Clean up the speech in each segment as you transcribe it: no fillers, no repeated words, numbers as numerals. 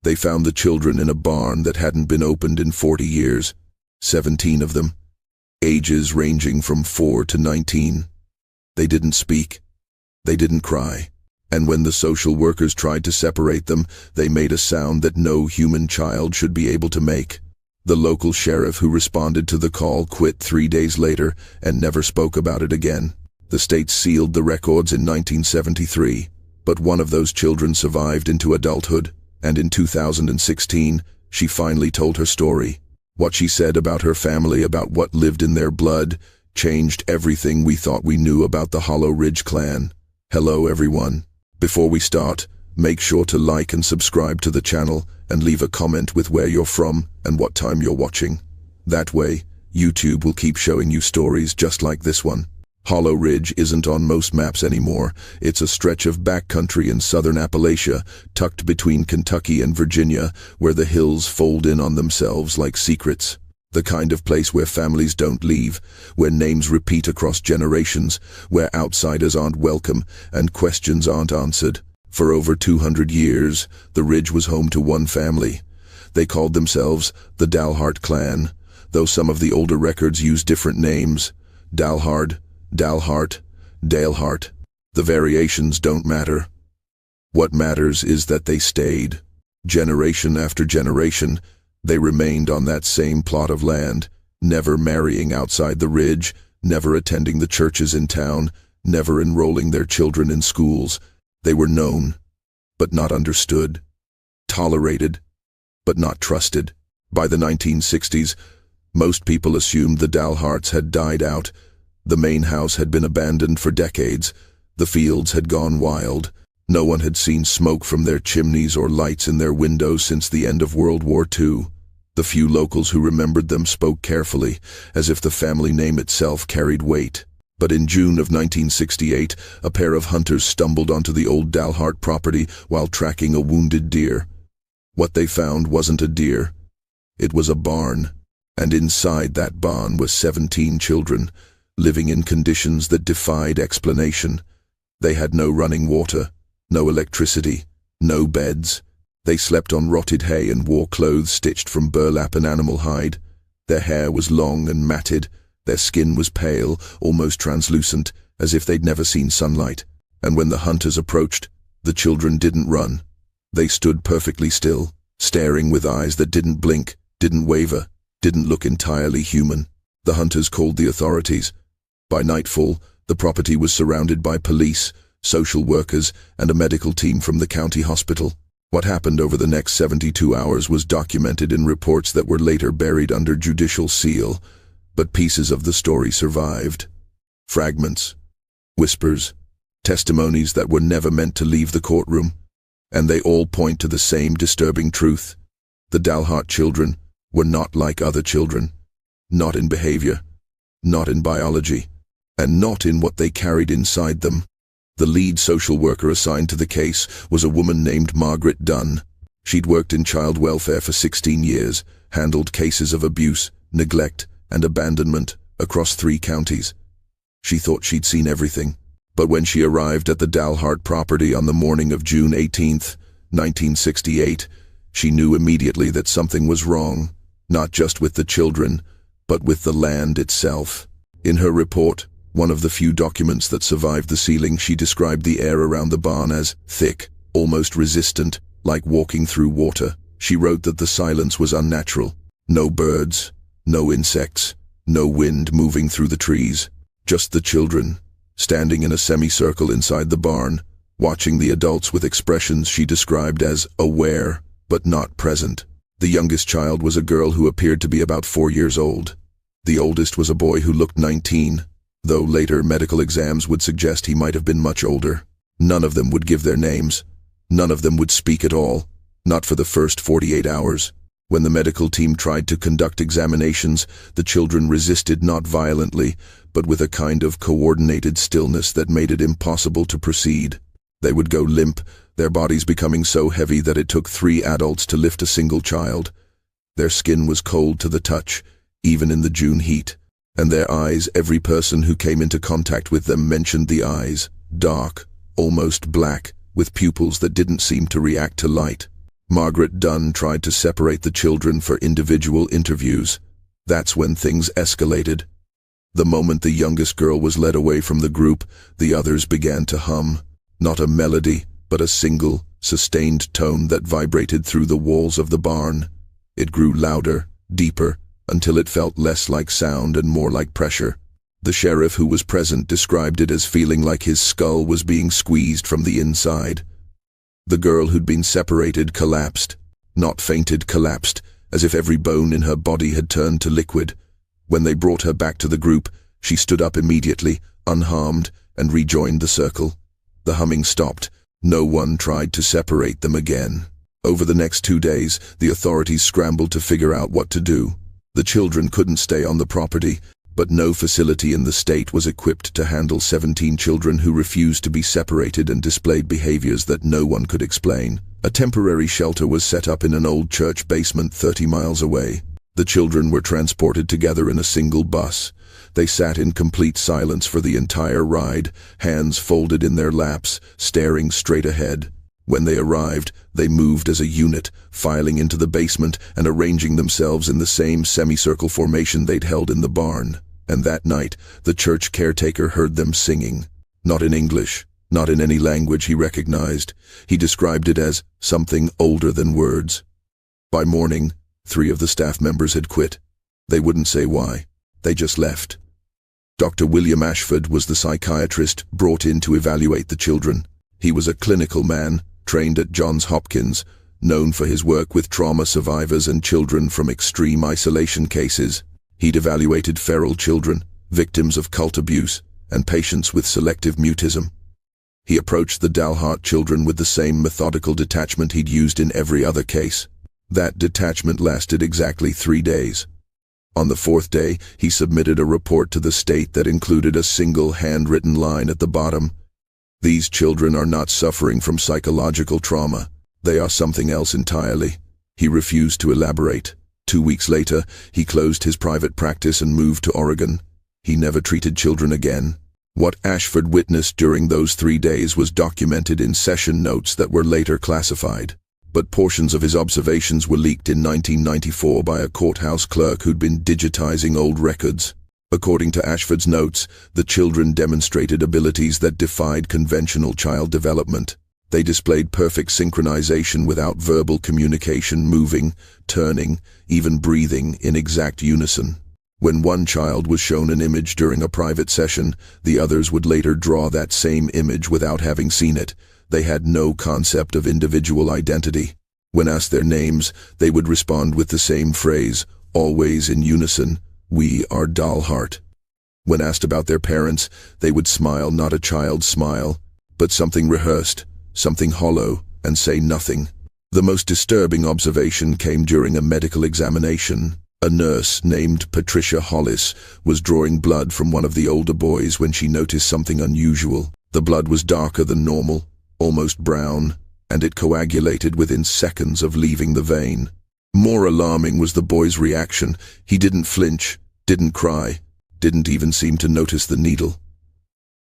They found the children in a barn that hadn't been opened in 40 years, 17 of them, ages ranging from 4 to 19. They didn't speak. They didn't cry. And when the social workers tried to separate them, they made a sound that no human child should be able to make. The local sheriff who responded to the call quit 3 days later and never spoke about it again. The state sealed the records in 1973, but one of those children survived into adulthood, and in 2016, she finally told her story. What she said about her family, about what lived in their blood, changed everything we thought we knew about the Hollow Ridge clan. Hello everyone. Before we start, make sure to like and subscribe to the channel and leave a comment with where you're from and what time you're watching. That way, YouTube will keep showing you stories just like this one. Hollow Ridge isn't on most maps anymore. It's a stretch of backcountry in southern Appalachia, tucked between Kentucky and Virginia, where the hills fold in on themselves like secrets. The kind of place where families don't leave, where names repeat across generations, where outsiders aren't welcome and questions aren't answered. For over 200 years, the ridge was home to one family. They called themselves the Dalhart clan, though some of the older records use different names. Dalhart, Dalhart, Dalehart. The variations don't matter. What matters is that they stayed. Generation after generation, they remained on that same plot of land, never marrying outside the ridge, never attending the churches in town, never enrolling their children in schools. They were known, but not understood. Tolerated, but not trusted. By the 1960s, most people assumed the Dalharts had died out. The main house had been abandoned for decades. The fields had gone wild. No one had seen smoke from their chimneys or lights in their windows since the end of World War II. The few locals who remembered them spoke carefully, as if the family name itself carried weight. But in June of 1968, a pair of hunters stumbled onto the old Dalhart property while tracking a wounded deer. What they found wasn't a deer. It was a barn. And inside that barn were 17 children, living in conditions that defied explanation. They had no running water, no electricity, no beds. They slept on rotted hay and wore clothes stitched from burlap and animal hide. Their hair was long and matted. Their skin was pale, almost translucent, as if they'd never seen sunlight. And when the hunters approached, the children didn't run. They stood perfectly still, staring with eyes that didn't blink, didn't waver, didn't look entirely human. The hunters called the authorities. By nightfall, the property was surrounded by police, social workers, and a medical team from the county hospital. What happened over the next 72 hours was documented in reports that were later buried under judicial seal, but pieces of the story survived. Fragments, whispers, testimonies that were never meant to leave the courtroom, and they all point to the same disturbing truth. The Dalhart children were not like other children, not in behavior, not in biology, and not in what they carried inside them. The lead social worker assigned to the case was a woman named Margaret Dunn. She'd worked in child welfare for 16 years, handled cases of abuse, neglect, and abandonment across 3 counties. She thought she'd seen everything, but when she arrived at the Dalhart property on the morning of June 18, 1968, she knew immediately that something was wrong, not just with the children, but with the land itself. In her report, one of the few documents that survived the sealing, she described the air around the barn as thick, almost resistant, like walking through water. She wrote that the silence was unnatural. No birds, no insects, no wind moving through the trees. Just the children, standing in a semicircle inside the barn, watching the adults with expressions she described as aware, but not present. The youngest child was a girl who appeared to be about 4 years old. The oldest was a boy who looked 19, though later medical exams would suggest he might have been much older. None of them would give their names. None of them would speak at all, not for the first 48 hours. When the medical team tried to conduct examinations, the children resisted not violently, but with a kind of coordinated stillness that made it impossible to proceed. They would go limp, their bodies becoming so heavy that it took 3 adults to lift a single child. Their skin was cold to the touch, even in the June heat. And their eyes, every person who came into contact with them mentioned the eyes, dark, almost black, with pupils that didn't seem to react to light. Margaret Dunn tried to separate the children for individual interviews. That's when things escalated. The moment the youngest girl was led away from the group, the others began to hum, not a melody, but a single, sustained tone that vibrated through the walls of the barn. It grew louder, deeper, until it felt less like sound and more like pressure. The sheriff who was present described it as feeling like his skull was being squeezed from the inside. The girl who'd been separated collapsed. Not fainted, collapsed, as if every bone in her body had turned to liquid. When they brought her back to the group, she stood up immediately, unharmed, and rejoined the circle. The humming stopped. No one tried to separate them again. Over the next 2 days, the authorities scrambled to figure out what to do. The children couldn't stay on the property, but no facility in the state was equipped to handle 17 children who refused to be separated and displayed behaviors that no one could explain. A temporary shelter was set up in an old church basement 30 miles away. The children were transported together in a single bus. They sat in complete silence for the entire ride, hands folded in their laps, staring straight ahead. When they arrived, they moved as a unit, filing into the basement and arranging themselves in the same semicircle formation they'd held in the barn. And that night, the church caretaker heard them singing. Not in English, not in any language he recognized. He described it as something older than words. By morning, 3 of the staff members had quit. They wouldn't say why. They just left. Dr. William Ashford was the psychiatrist brought in to evaluate the children. He was a clinical man, trained at Johns Hopkins, known for his work with trauma survivors and children from extreme isolation cases. He'd evaluated feral children, victims of cult abuse, and patients with selective mutism. He approached the Dalhart children with the same methodical detachment he'd used in every other case. That detachment lasted exactly 3 days. On the 4th day, he submitted a report to the state that included a single handwritten line at the bottom. These children are not suffering from psychological trauma. They are something else entirely. He refused to elaborate. 2 weeks later, he closed his private practice and moved to Oregon. He never treated children again. What Ashford witnessed during those 3 days was documented in session notes that were later classified. But portions of his observations were leaked in 1994 by a courthouse clerk who'd been digitizing old records. According to Ashford's notes, the children demonstrated abilities that defied conventional child development. They displayed perfect synchronization without verbal communication, moving, turning, even breathing in exact unison. When one child was shown an image during a private session, the others would later draw that same image without having seen it. They had no concept of individual identity. When asked their names, they would respond with the same phrase, always in unison, "We are Dalhart." When asked about their parents, they would smile, not a child's smile, but something rehearsed, something hollow, and say nothing. The most disturbing observation came during a medical examination. A nurse named Patricia Hollis was drawing blood from one of the older boys when she noticed something unusual. The blood was darker than normal, almost brown, and it coagulated within seconds of leaving the vein. More alarming was the boy's reaction. He didn't flinch, didn't cry, didn't even seem to notice the needle.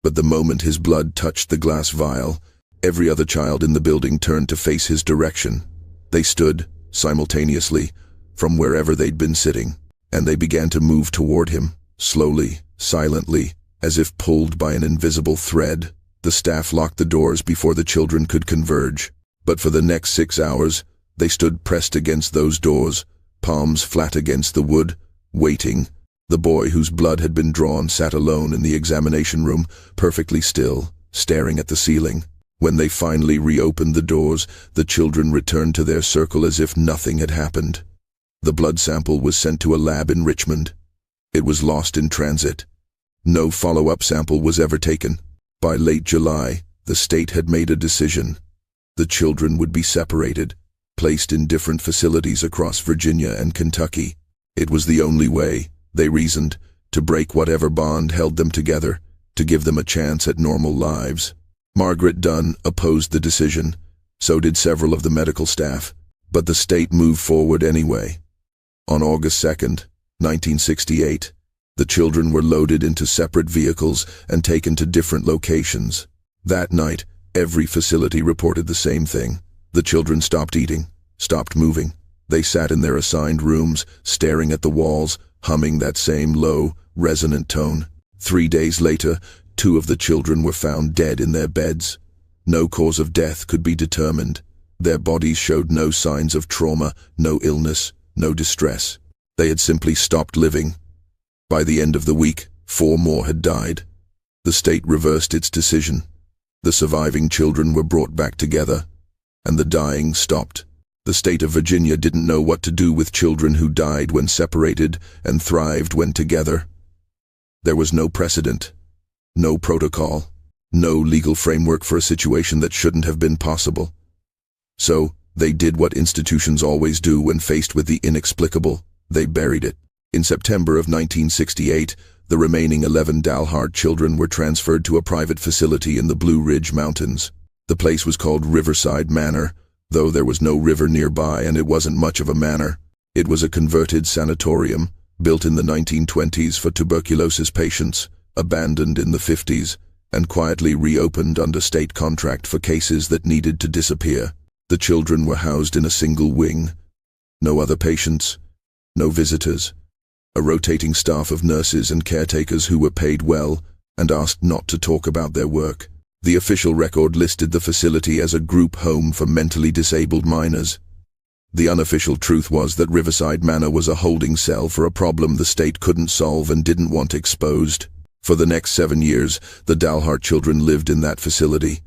But the moment his blood touched the glass vial, every other child in the building turned to face his direction. They stood, simultaneously, from wherever they'd been sitting, and they began to move toward him, slowly, silently, as if pulled by an invisible thread. The staff locked the doors before the children could converge, but for the next 6 hours, they stood pressed against those doors, palms flat against the wood, waiting. The boy whose blood had been drawn sat alone in the examination room, perfectly still, staring at the ceiling. When they finally reopened the doors, the children returned to their circle as if nothing had happened. The blood sample was sent to a lab in Richmond. It was lost in transit. No follow-up sample was ever taken. By late July, the state had made a decision. The children would be separated, placed in different facilities across Virginia and Kentucky. It was the only way, they reasoned, to break whatever bond held them together, to give them a chance at normal lives. Margaret Dunn opposed the decision. So did several of the medical staff, but the state moved forward anyway. On August 2nd, 1968, the children were loaded into separate vehicles and taken to different locations. That night, every facility reported the same thing. The children stopped eating, stopped moving. They sat in their assigned rooms, staring at the walls, humming that same low, resonant tone. 3 days later, 2 of the children were found dead in their beds. No cause of death could be determined. Their bodies showed no signs of trauma, no illness, no distress. They had simply stopped living. By the end of the week, 4 more had died. The state reversed its decision. The surviving children were brought back together, and the dying stopped. The state of Virginia didn't know what to do with children who died when separated and thrived when together. There was no precedent, no protocol, no legal framework for a situation that shouldn't have been possible. So, they did what institutions always do when faced with the inexplicable. They buried it. In September of 1968, the remaining 11 Dalhart children were transferred to a private facility in the Blue Ridge Mountains. The place was called Riverside Manor, though there was no river nearby and it wasn't much of a manor. It was a converted sanatorium, built in the 1920s for tuberculosis patients, abandoned in the 50s, and quietly reopened under state contract for cases that needed to disappear. The children were housed in a single wing. No other patients, no visitors. A rotating staff of nurses and caretakers who were paid well and asked not to talk about their work. The official record listed the facility as a group home for mentally disabled minors. The unofficial truth was that Riverside Manor was a holding cell for a problem the state couldn't solve and didn't want exposed. For the next 7 years, the Dalhart children lived in that facility.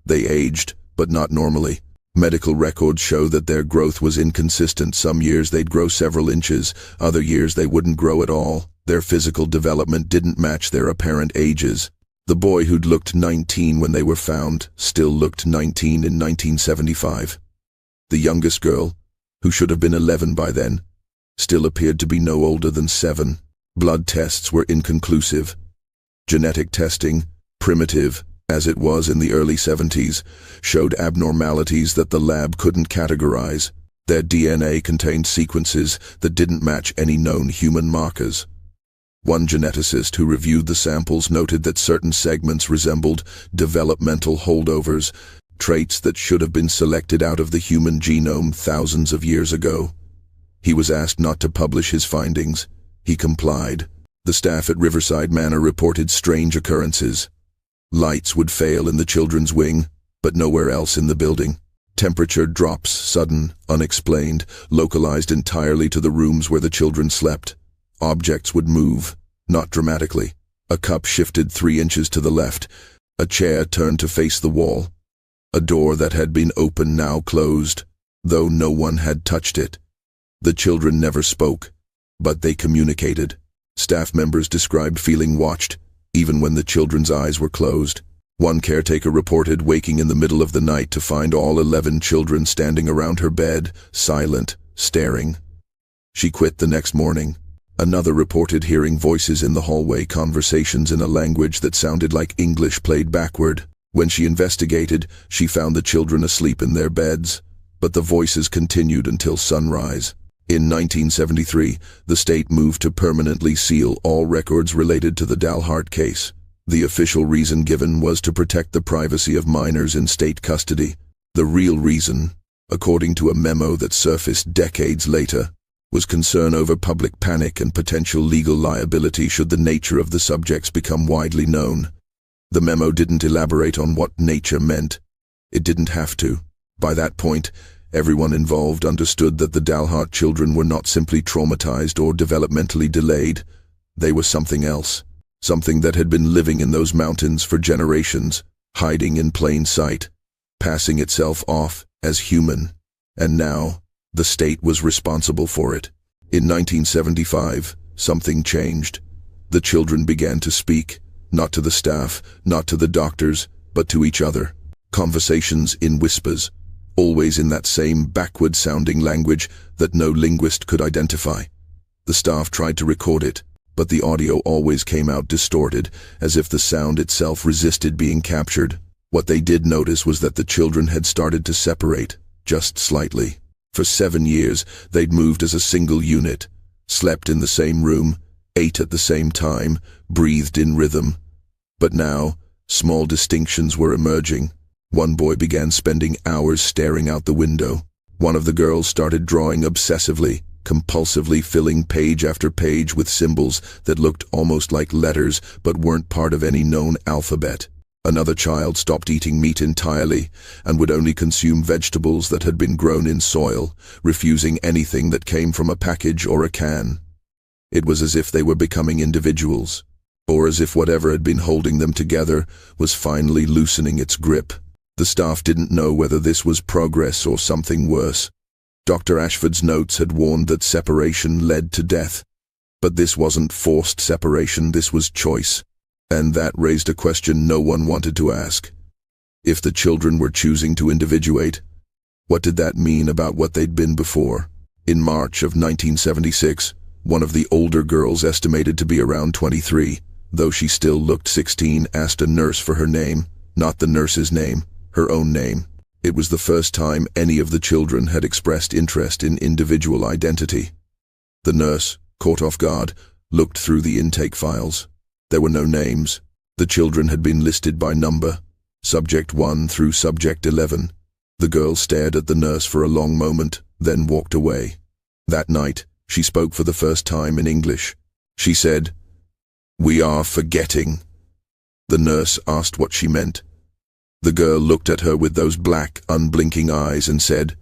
They aged, but not normally. Medical records show that their growth was inconsistent. Some years they'd grow several inches, other years they wouldn't grow at all. Their physical development didn't match their apparent ages. The boy who'd looked 19 when they were found still looked 19 in 1975. The youngest girl, who should have been 11 by then, still appeared to be no older than 7. Blood tests were inconclusive. Genetic testing, primitive, as it was in the early 70s, showed abnormalities that the lab couldn't categorize. Their DNA contained sequences that didn't match any known human markers. One geneticist who reviewed the samples noted that certain segments resembled developmental holdovers, traits that should have been selected out of the human genome thousands of years ago. He was asked not to publish his findings. He complied. The staff at Riverside Manor reported strange occurrences. Lights would fail in the children's wing, but nowhere else in the building. Temperature drops, sudden, unexplained, localized entirely to the rooms where the children slept. Objects would move, not dramatically. A cup shifted 3 inches to the left. A chair turned to face the wall. A door that had been open now closed, though no one had touched it. The children never spoke, but they communicated. Staff members described feeling watched, even when the children's eyes were closed. One caretaker reported waking in the middle of the night to find all 11 children standing around her bed, silent, staring. She quit the next morning. Another reported hearing voices in the hallway, conversations in a language that sounded like English played backward. When she investigated, she found the children asleep in their beds, but the voices continued until sunrise. In 1973, the state moved to permanently seal all records related to the Dalhart case. The official reason given was to protect the privacy of minors in state custody. The real reason, according to a memo that surfaced decades later, was concern over public panic and potential legal liability should the nature of the subjects become widely known. The memo didn't elaborate on what nature meant. It didn't have to. By that point, everyone involved understood that the Dalhart children were not simply traumatized or developmentally delayed. They were something else, something that had been living in those mountains for generations, hiding in plain sight, passing itself off as human. And now, the state was responsible for it. In 1975, something changed. The children began to speak, not to the staff, not to the doctors, but to each other. Conversations in whispers, always in that same backward-sounding language that no linguist could identify. The staff tried to record it, but the audio always came out distorted, as if the sound itself resisted being captured. What they did notice was that the children had started to separate, just slightly. For 7 years, they'd moved as a single unit, slept in the same room, ate at the same time, breathed in rhythm. But now, small distinctions were emerging. One boy began spending hours staring out the window. One of the girls started drawing obsessively, compulsively filling page after page with symbols that looked almost like letters but weren't part of any known alphabet. Another child stopped eating meat entirely and would only consume vegetables that had been grown in soil, refusing anything that came from a package or a can. It was as if they were becoming individuals, or as if whatever had been holding them together was finally loosening its grip. The staff didn't know whether this was progress or something worse. Dr. Ashford's notes had warned that separation led to death. But this wasn't forced separation, this was choice. And that raised a question no one wanted to ask. If the children were choosing to individuate, what did that mean about what they'd been before? In March of 1976, one of the older girls, estimated to be around 23, though she still looked 16, asked a nurse for her name, not the nurse's name, her own name. It was the first time any of the children had expressed interest in individual identity. The nurse, caught off guard, looked through the intake files. There were no names. The children had been listed by number, subject 1 through subject 11. The girl stared at the nurse for a long moment, then walked away. That night, she spoke for the first time in English. She said, "We are forgetting." The nurse asked what she meant. The girl looked at her with those black, unblinking eyes and said,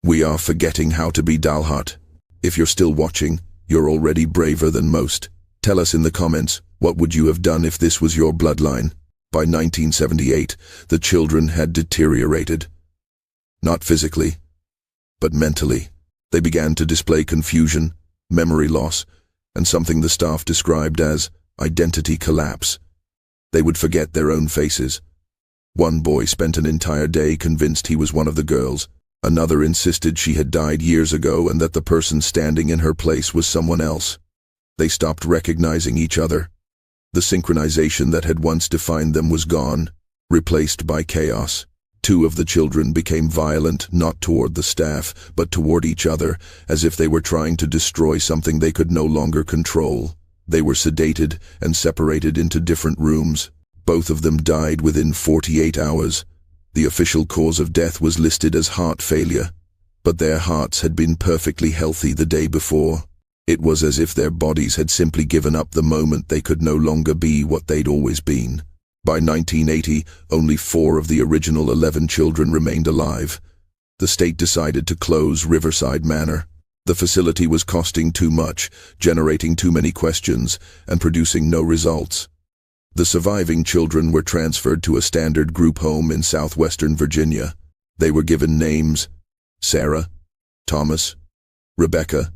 "We are forgetting how to be Dalhart. If you're still watching, you're already braver than most. Tell us in the comments, what would you have done if this was your bloodline?" By 1978, the children had deteriorated. Not physically, but mentally. They began to display confusion, memory loss, and something the staff described as identity collapse. They would forget their own faces. One boy spent an entire day convinced he was one of the girls. Another insisted she had died years ago and that the person standing in her place was someone else. They stopped recognizing each other. The synchronization that had once defined them was gone, replaced by chaos. Two of the children became violent, not toward the staff, but toward each other, as if they were trying to destroy something they could no longer control. They were sedated and separated into different rooms. Both of them died within 48 hours. The official cause of death was listed as heart failure, but their hearts had been perfectly healthy the day before. It was as if their bodies had simply given up the moment they could no longer be what they'd always been. By 1980, only 4 of the original 11 children remained alive. The state decided to close Riverside Manor. The facility was costing too much, generating too many questions, and producing no results. The surviving children were transferred to a standard group home in southwestern Virginia. They were given names: Sarah, Thomas, Rebecca,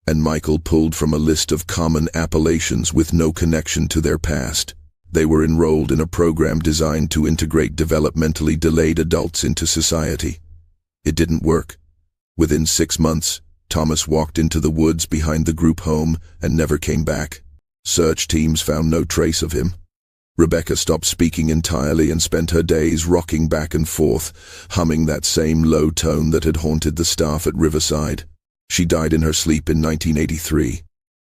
and Michael, pulled from a list of common Appalachians with no connection to their past. They were enrolled in a program designed to integrate developmentally delayed adults into society. It didn't work. Within 6 months, Thomas walked into the woods behind the group home and never came back. Search teams found no trace of him. Rebecca stopped speaking entirely and spent her days rocking back and forth, humming that same low tone that had haunted the staff at Riverside. She died in her sleep in 1983.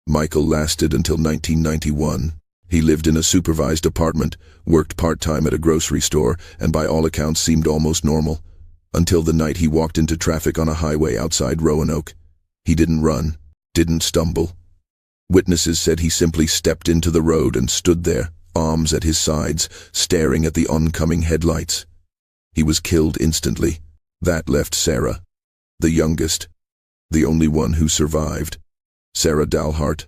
Michael lasted until 1991. He lived in a supervised apartment, worked part-time at a grocery store, and by all accounts seemed almost normal, until the night he walked into traffic on a highway outside Roanoke. He didn't run, didn't stumble. Witnesses said he simply stepped into the road and stood there, arms at his sides, staring at the oncoming headlights. He was killed instantly. That left Sarah, the youngest, the only one who survived. Sarah Dalhart,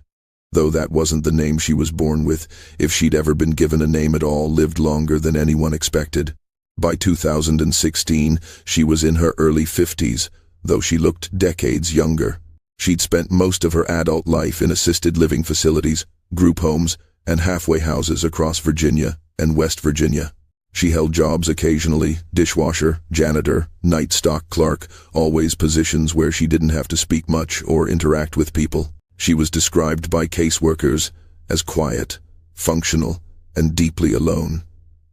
though that wasn't the name she was born with, if she'd ever been given a name at all, lived longer than anyone expected. By 2016, she was in her early 50s, though she looked decades younger. She'd spent most of her adult life in assisted living facilities, group homes, and halfway houses across Virginia and West Virginia. She held jobs occasionally: dishwasher, janitor, night stock clerk, always positions where she didn't have to speak much or interact with people. She was described by caseworkers as quiet, functional, and deeply alone.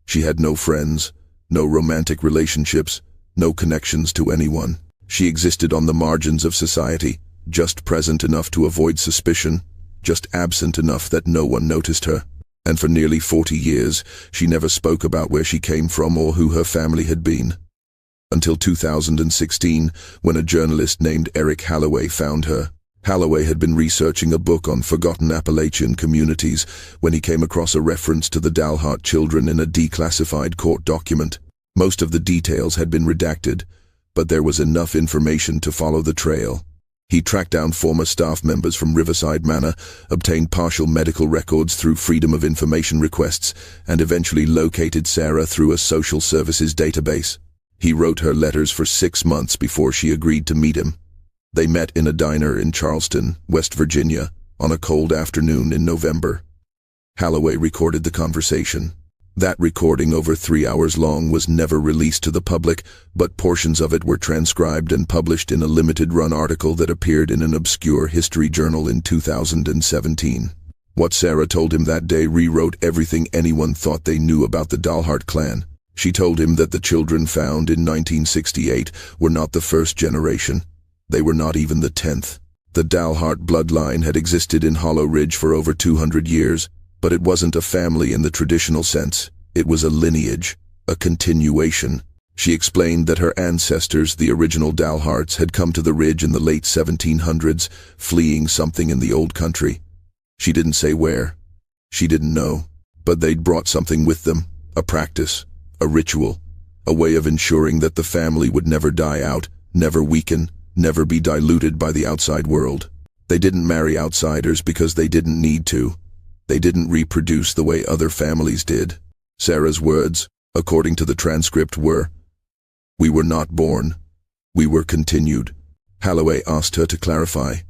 She had no friends, no romantic relationships, no connections to anyone. She existed on the margins of society, just present enough to avoid suspicion, just absent enough that no one noticed her. And for nearly 40 years, she never spoke about where she came from or who her family had been. until 2016, when a journalist named Eric Halloway found her. Halloway had been researching a book on forgotten Appalachian communities when he came across a reference to the Dalhart children in a declassified court document. Most of the details had been redacted, but there was enough information to follow the trail. He tracked down former staff members from Riverside Manor, obtained partial medical records through Freedom of Information requests, and eventually located Sarah through a social services database. He wrote her letters for 6 months before she agreed to meet him. They met in a diner in Charleston, West Virginia, on a cold afternoon in November. Halloway recorded the conversation. That recording, over 3 hours long, was never released to the public, but portions of it were transcribed and published in a limited-run article that appeared in an obscure history journal in 2017. What Sarah told him that day rewrote everything anyone thought they knew about the Dalhart clan. She told him that the children found in 1968 were not the first generation. They were not even the 10th. The Dalhart bloodline had existed in Hollow Ridge for over 200 years, but it wasn't a family in the traditional sense. It was a lineage, a continuation. She explained that her ancestors, the original Dalharts, had come to the ridge in the late 1700s, fleeing something in the old country. She didn't say where. She didn't know. But they'd brought something with them, a practice, a ritual, a way of ensuring that the family would never die out, never weaken, never be diluted by the outside world. They didn't marry outsiders because they didn't need to. They didn't reproduce the way other families did. Sarah's words, according to the transcript, were, "We were not born. We were continued." Halloway asked her to clarify.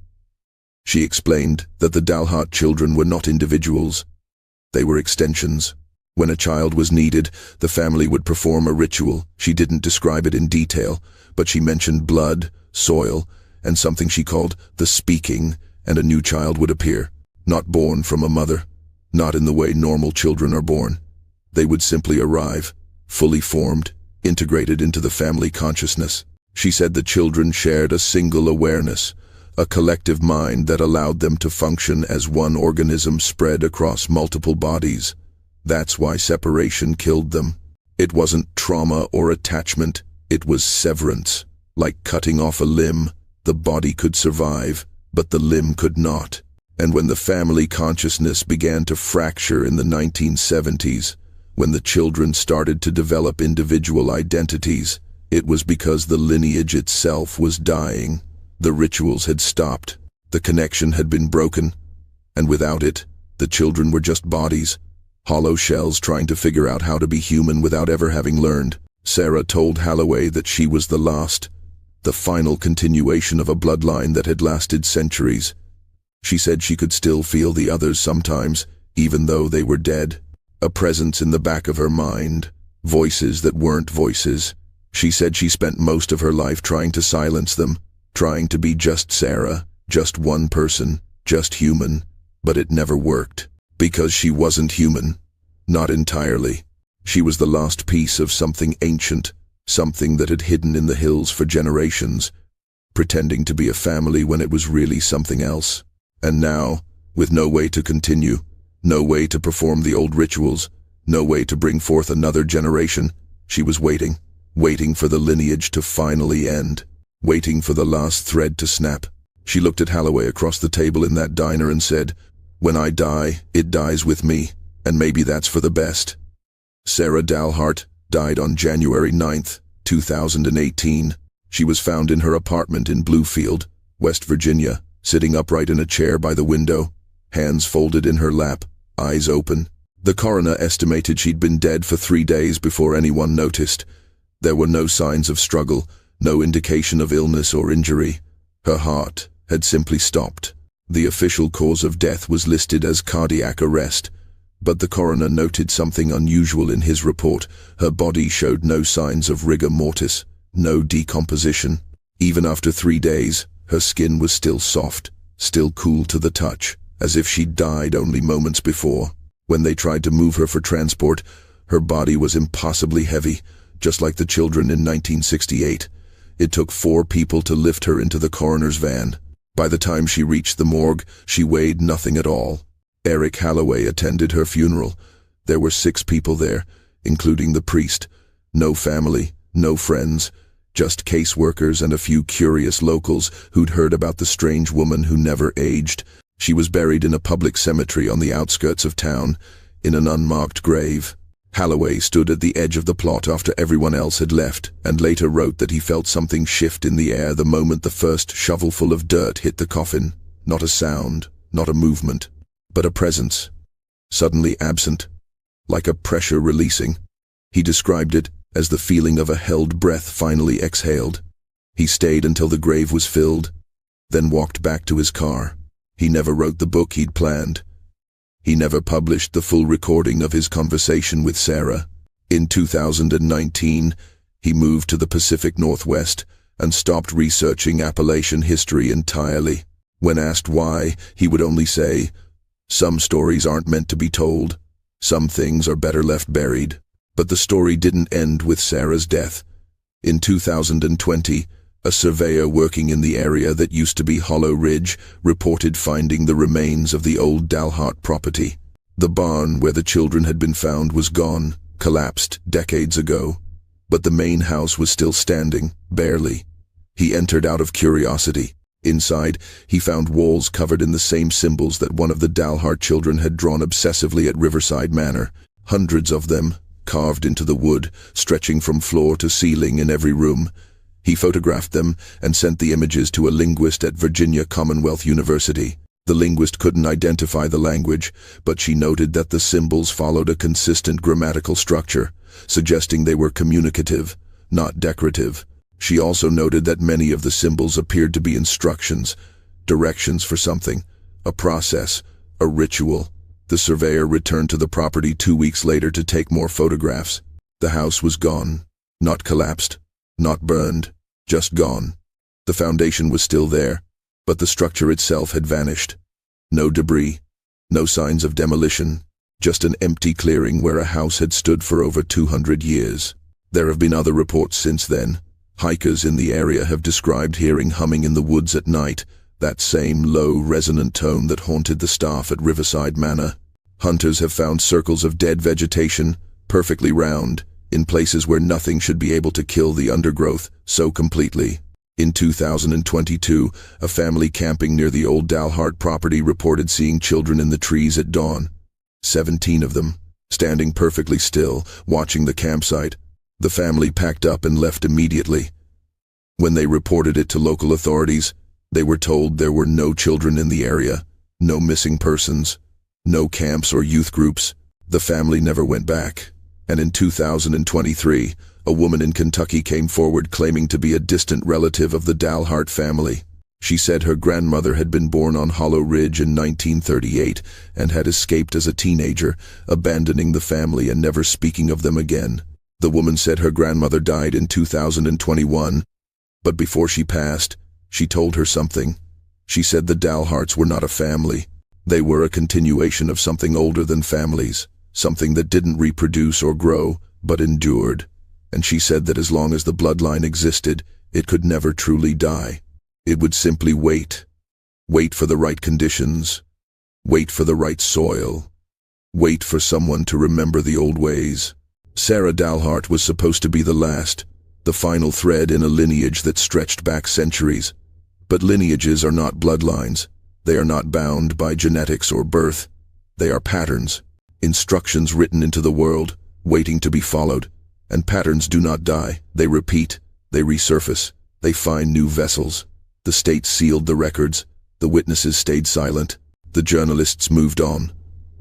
She explained that the Dalhart children were not individuals. They were extensions. When a child was needed, the family would perform a ritual. She didn't describe it in detail, but she mentioned blood, soil, and something she called the speaking, and a new child would appear. Not born from a mother, not in the way normal children are born. They would simply arrive, fully formed, integrated into the family consciousness. She said the children shared a single awareness, a collective mind that allowed them to function as one organism spread across multiple bodies. That's why separation killed them. It wasn't trauma or attachment, it was severance. Like cutting off a limb, the body could survive, but the limb could not. And when the family consciousness began to fracture in the 1970s, when the children started to develop individual identities, it was because the lineage itself was dying. The rituals had stopped, the connection had been broken, and without it, the children were just bodies, hollow shells trying to figure out how to be human without ever having learned. Sarah told Halloway that she was the last, the final continuation of a bloodline that had lasted centuries. She said she could still feel the others sometimes, even though they were dead. A presence in the back of her mind, voices that weren't voices. She said she spent most of her life trying to silence them, trying to be just Sarah, just one person, just human, but it never worked. Because she wasn't human. Not entirely. She was the lost piece of something ancient, something that had hidden in the hills for generations, pretending to be a family when it was really something else. And now, with no way to continue, no way to perform the old rituals, no way to bring forth another generation, she was waiting, waiting for the lineage to finally end, waiting for the last thread to snap. She looked at Halloway across the table in that diner and said, "When I die, it dies with me, and maybe that's for the best." Sarah Dalhart died on January 9th, 2018. She was found in her apartment in Bluefield, West Virginia, sitting upright in a chair by the window, hands folded in her lap, eyes open. The coroner estimated she'd been dead for 3 days before anyone noticed. There were no signs of struggle, no indication of illness or injury. Her heart had simply stopped. The official cause of death was listed as cardiac arrest, but the coroner noted something unusual in his report. Her body showed no signs of rigor mortis, no decomposition. Even after 3 days, her skin was still soft, still cool to the touch, as if she'd died only moments before. When they tried to move her for transport, her body was impossibly heavy, just like the children in 1968. It took 4 people to lift her into the coroner's van. By the time she reached the morgue, she weighed nothing at all. Eric Halloway attended her funeral. There were 6 people there, including the priest. No family, no friends, Just caseworkers and a few curious locals who'd heard about the strange woman who never aged. She was buried in a public cemetery on the outskirts of town, in an unmarked grave. Holloway stood at the edge of the plot after everyone else had left, and later wrote that he felt something shift in the air the moment the first shovelful of dirt hit the coffin. Not a sound, not a movement, but a presence, suddenly absent, like a pressure releasing. He described it as the feeling of a held breath finally exhaled. He stayed until the grave was filled, then walked back to his car. He never wrote the book he'd planned. He never published the full recording of his conversation with Sarah. In 2019, he moved to the Pacific Northwest and stopped researching Appalachian history entirely. When asked why, he would only say, "Some stories aren't meant to be told. Some things are better left buried." But the story didn't end with Sarah's death. In 2020, a surveyor working in the area that used to be Hollow Ridge reported finding the remains of the old Dalhart property. The barn where the children had been found was gone, collapsed decades ago. But the main house was still standing, barely. He entered out of curiosity. Inside, he found walls covered in the same symbols that one of the Dalhart children had drawn obsessively at Riverside Manor. Hundreds of them, carved into the wood, stretching from floor to ceiling in every room. He photographed them and sent the images to a linguist at Virginia Commonwealth University. The linguist couldn't identify the language, but she noted that the symbols followed a consistent grammatical structure, suggesting they were communicative, not decorative. She also noted that many of the symbols appeared to be instructions, directions for something, a process, a ritual. The surveyor returned to the property 2 weeks later to take more photographs. The house was gone. Not collapsed, not burned, just gone. The foundation was still there, but the structure itself had vanished. No debris, no signs of demolition, just an empty clearing where a house had stood for over 200 years. There have been other reports since then. Hikers in the area have described hearing humming in the woods at night, that same low, resonant tone that haunted the staff at Riverside Manor. Hunters have found circles of dead vegetation, perfectly round, in places where nothing should be able to kill the undergrowth so completely. In 2022, a family camping near the old Dalhart property reported seeing children in the trees at dawn. 17 of them, standing perfectly still, watching the campsite. The family packed up and left immediately. When they reported it to local authorities, they were told there were no children in the area, no missing persons, no camps or youth groups. The family never went back. And in 2023, a woman in Kentucky came forward claiming to be a distant relative of the Dalhart family. She said her grandmother had been born on Hollow Ridge in 1938 and had escaped as a teenager, abandoning the family and never speaking of them again. The woman said her grandmother died in 2021, but before she passed, she told her something. She said the Dalharts were not a family. They were a continuation of something older than families, something that didn't reproduce or grow, but endured. And she said that as long as the bloodline existed, it could never truly die. It would simply wait. Wait for the right conditions. Wait for the right soil. Wait for someone to remember the old ways. Sarah Dalhart was supposed to be the last, the final thread in a lineage that stretched back centuries. But lineages are not bloodlines. They are not bound by genetics or birth. They are patterns, instructions written into the world, waiting to be followed. And patterns do not die. They repeat, they resurface, they find new vessels. The state sealed the records, the witnesses stayed silent, the journalists moved on.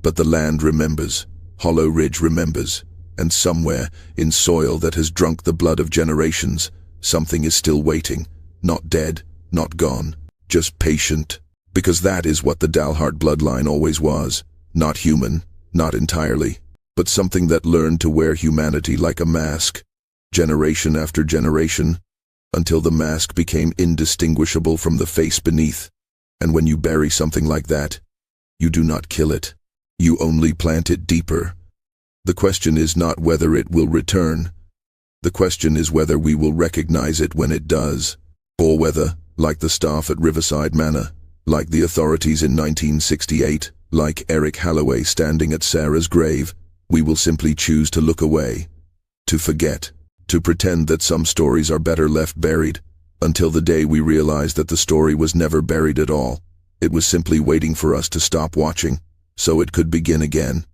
But the land remembers, Hollow Ridge remembers, and somewhere, in soil that has drunk the blood of generations, something is still waiting, not dead, not gone, just patient. Because that is what the Dalhart bloodline always was, not human, not entirely, but something that learned to wear humanity like a mask, generation after generation, until the mask became indistinguishable from the face beneath. And when you bury something like that, you do not kill it. You only plant it deeper. The question is not whether it will return. The question is whether we will recognize it when it does, or whether, like the staff at Riverside Manor, like the authorities in 1968, like Eric Holloway standing at Sarah's grave, we will simply choose to look away, to forget. to pretend that some stories are better left buried, until the day we realized that the story was never buried at all. It was simply waiting for us to stop watching, so it could begin again.